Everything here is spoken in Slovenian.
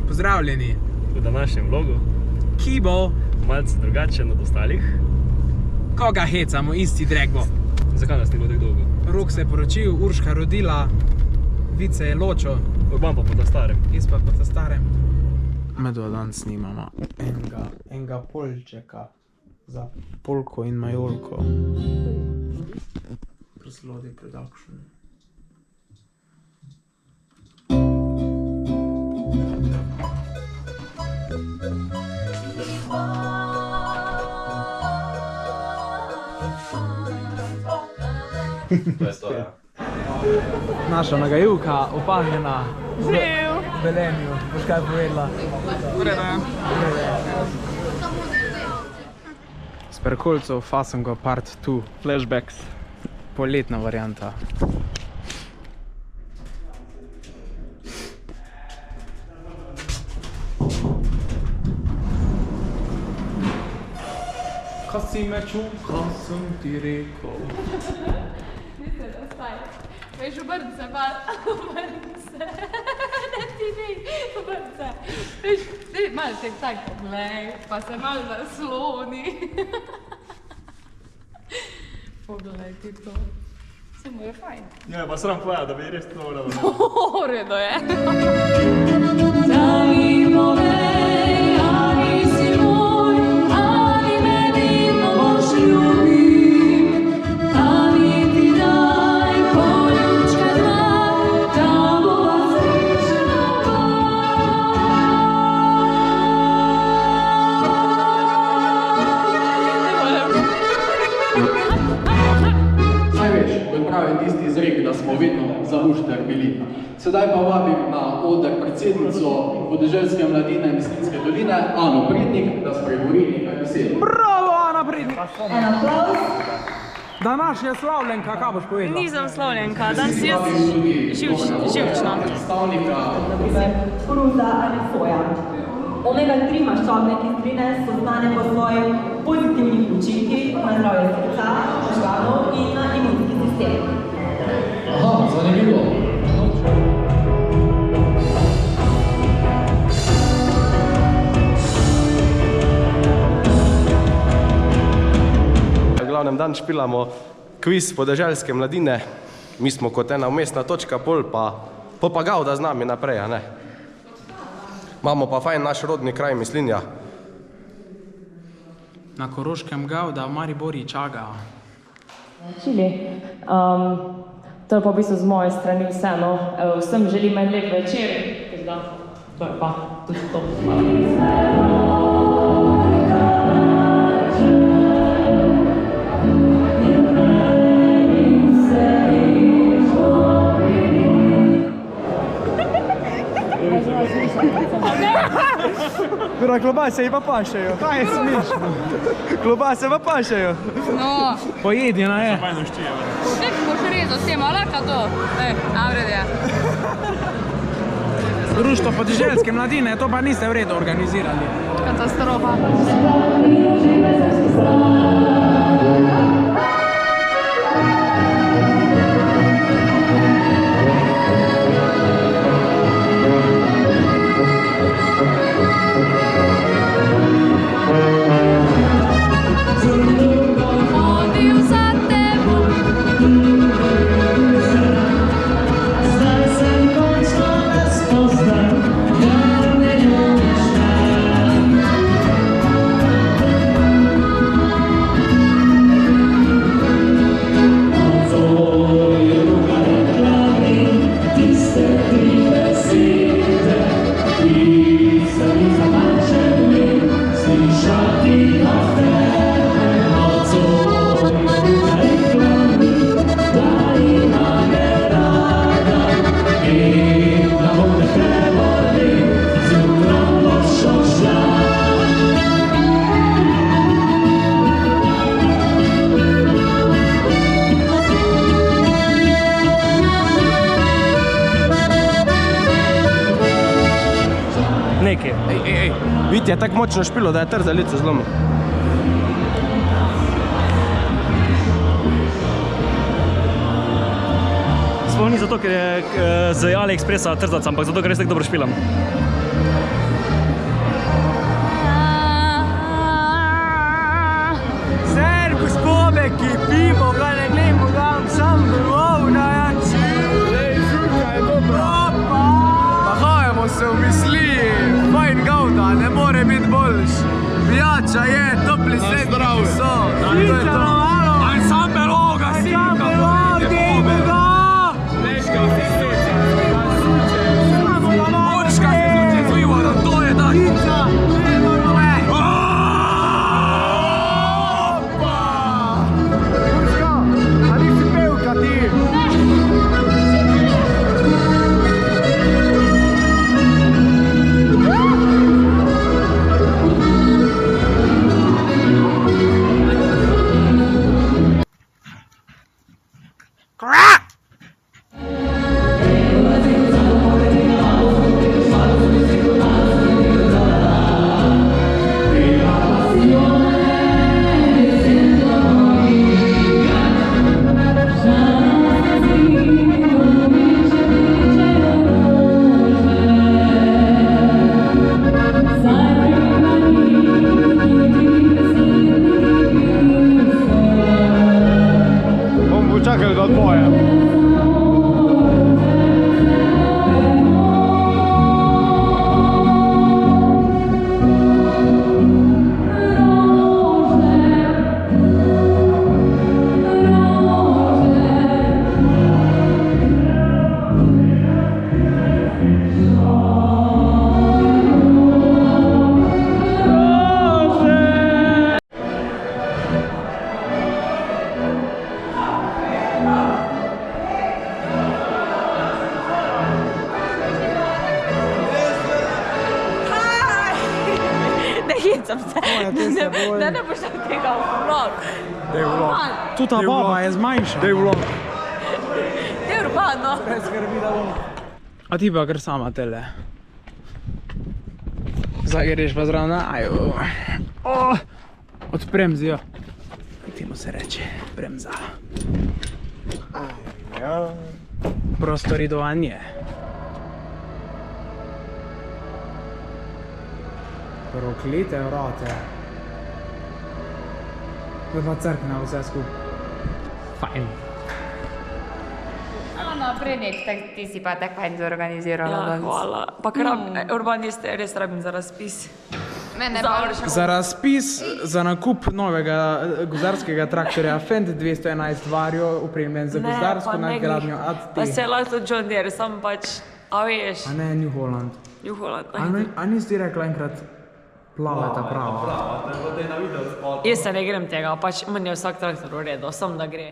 Pozdravljeni v današnjem vlogu, ki bo malce drugačen od ostalih. Koga hecamo, isti drag bo. Zakaj nas ni bilo tako dolgo? Rok se je poročil, Urška rodila, Vice je ločo. Urban pa po ta starem. Jaz pa po ta starem. Medva danes snimamo enega polčeka za polko in majolko. Proslodi production. To je to, ja. Naša nagajivka, opaljena v Velenju. Boš kaj povedala? Ureda je. S Perkolcev Fasengo Part 2. Flashbacks. Poletna varianta. Ko si me čul, ko sem ti rekel. Veš, obrnice, ne ti dej, obrnice. Veš, malo se tak poglej, pa se malo nasloni. Poglej ti to. Vse mu je fajn. Ja, pa sram povedal, da bi res to volila. V redu je. Da mi povej, ali si moj, ali me vidno boš ljubim, ali ti daj poljučka dva, da bova srečna oba. Saj veš, kot pravi tisti izrek, da smo vedno za ušter bili. Sedaj pa vabim na oder predsednico Podeželske mladine Mislinjske doline, Ano Prednik, da spregovori nekaj besed. Bravo, Ana Prednik! En aplavz. Današnja slavljenka, kaj boš povedala? Nisem slavljenka, danes jaz živčna. Predstavnika Fruta ali soja. Omega-3 maščobne kisline so znane po svojih pozitivnih učinkih na zdravje srca, možganov in na imunski sistem. Aha, zanimivo. V glavnem dan špilamo kviz Podeželske mladine. Mi smo kot ena umestna točka, pol pa Gavda z nami naprej, a ne? Imamo pa fajn naš rodni kraj Mislinja. Na Koroškem Gavda, v Maribori Čaga. Čili. To je pa v bistvu z moje strani vse, no. Vsem želim en lep večer. To je pa tudi to. Kura, klobase pa pašejo. Kaj je smešno? Klobase pa pašejo. No, Pojedina je. nek boš rezal s tem, alaka to? Navred je. Društvo Podeželske mladine, to pa niste v redu organizirali. Katastrofa. Hodim za tebo. Zdaj sem končno te spoznal, da me ljubiš me. je tako močno špilo, da je trzalico zlomil. Sploh ni zato, ker je z AliExpressa trzac, ampak zato, ker res tako dobro špilam. Ser, gospodeki, pivo, ga ne glejmo, ga sam bilov na jači. Lej, žurka je dobra. Opa! Nahajamo se v misliji, fajn gauda, ne more biti boljš. Pijača je, topli srednji so. Pizza, malo! Ansambel oga, sinka, pojdi, boga! Leška, fiseća, Orška se suče z Vivorom, to je tak. Pizza, nema nove. Opa! Urška, a nisi pevka ti? Čakaj, da odpojem. Da ne boš tam tega vlog. Dej vlog. Tu ta baba je zmanjša. Dej vlog. Je urbano. A ti pa kar sama tele. Zdaj greš pa zraven naju. Odprem zijo. Temu se reče bremza. Prostoridovanje. Proklete vrate. To je pa crkna vse skupaj. Fajn. No, Prenek, ti si pa tako fajn zorganizirala. Ja, hvala. Pa urbanist res rabim za razpis. Mene pa Za razpis za nakup novega gozdarskega traktorja Fendt 211 varjo, opremljen za gozdarsko nadgradnjo AT. Pa se lahko tudi John Deere, sam pač, a veš, A ne, New Holland. New Holland. A nisi ti rekla enkrat plaveta prava? Jaz se ne grem tega, pač meni je vsak traktor v redu, sam da gre.